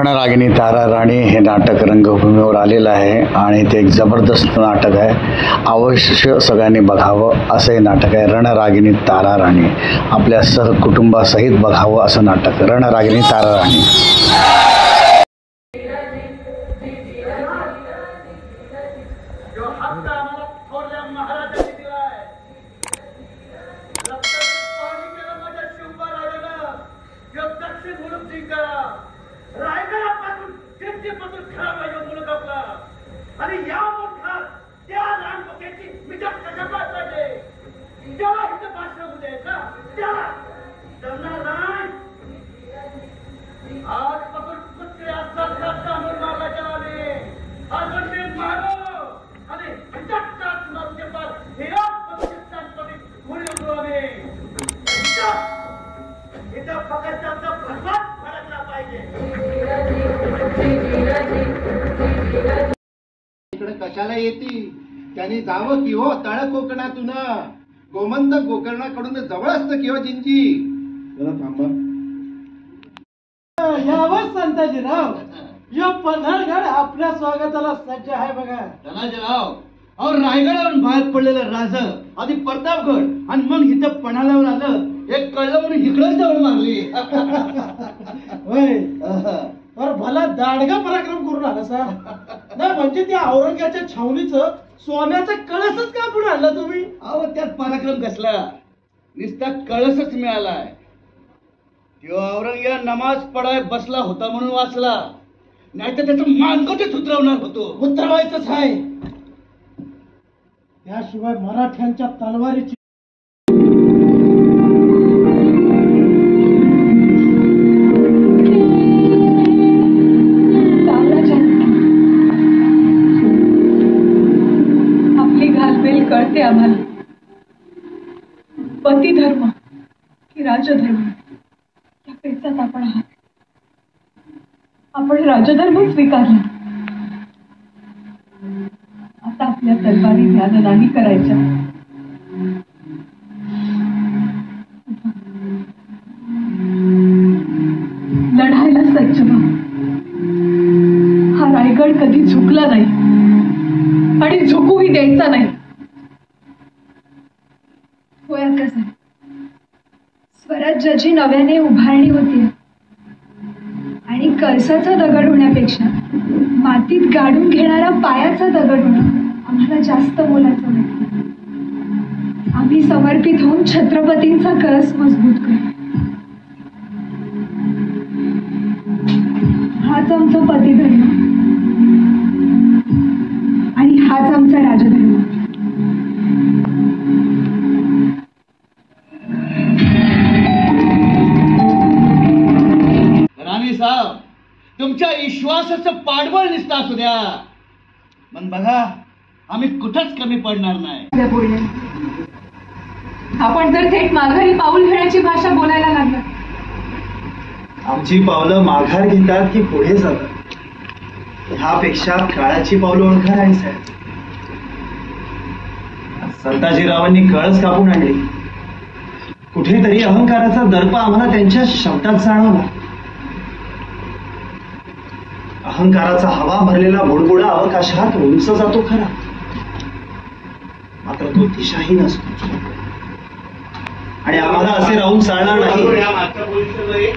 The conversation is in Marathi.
रणरागिणी तारा राणी हे नाटक रंगभूमीवर आलेलं आहे आणि ते एक जबरदस्त नाटक आहे. अवश्य सगळ्यांनी बघावं असं हे नाटक आहे. रणरागिणी तारा राणी आपल्या सहकुटुंबासहित बघावं असं नाटक रणरागिणी तारा राणी. कशाला येती त्याने जावं की हो तळ कोकणातून. गोमंतक गोकर्णाकडून जवळ असतं किंवा जिंजी. जरा थांबा. यावं संताजीराव, यो पन्हाळगड आपल्या स्वागताला सज्ज आहे बघा. धनाजीराव, अहो रायगडावरून बाहेर पडलेलं राज आधी प्रतापगड आणि मग इथं पन्हाळ्यावर आलं. एक कळलं म्हणून इकडंच दौड मारली. होय, पर भला दाडगा पराक्रम करून आला सा. नाही म्हणजे त्या औरंगाच्या छावणीचं सोन्याचा कळसच का पुढे आणला तुम्ही? अहो त्यात पराक्रम कसला, नुसता कळसच मिळालाय. त्यो औरंग्या नमाज पडाय बसला होता म्हणून वाचला, नाहीतर त्याचं मानकोटेच उतरवणार होतो. उतरवायचंच आहे. त्याशिवाय मराठ्यांच्या तलवारीची कळते आम्हाला. पती धर्म की राजधर्म या पेचात आपण आहात. आपण राजधर्म स्वीकारला. आता आपल्या तलवारी ध्यान नाही करायच्या. लढायला सज्ज व्हा. हा रायगड कधी झुकला नाही आणि झुकूही द्यायचा नाही. स्वराज्याची नव्याने उभारणी होती आणि कळसाचा दगड होण्यापेक्षा मातीत गाडून घेणारा पायाचा दगड होणं आम्हाला जास्त मोलाचं वाटतं. आम्ही समर्पित होऊन छत्रपतींचा कळस मजबूत करू. हाच आमचा पतिधर्म आणि हाच आमचा राजधर्म. तुमच्या विश्वासाचं पाठबळ निसता असू द्या, पण बघा आम्ही कुठंच कमी पडणार नाही. आपण जर थेट माघारी पाऊल घेण्याची भाषा बोलायला लागला. आमची पावलं माघार घेतात की पुढे जातात ह्यापेक्षा काळाची पावलं ओळखा नाही साहेब. संताजीरावांनी कळस कापून आणली. कुठेतरी अहंकाराचा दर्प आम्हाला त्यांच्या शब्दात जाणवला. अहंकाराचा हवा भरलेला बुडबुडा अवकाशात उंच जातो खरा, मात्र तो दिशाहीन असतो आणि आम्हाला असे राहून चालणार नाही.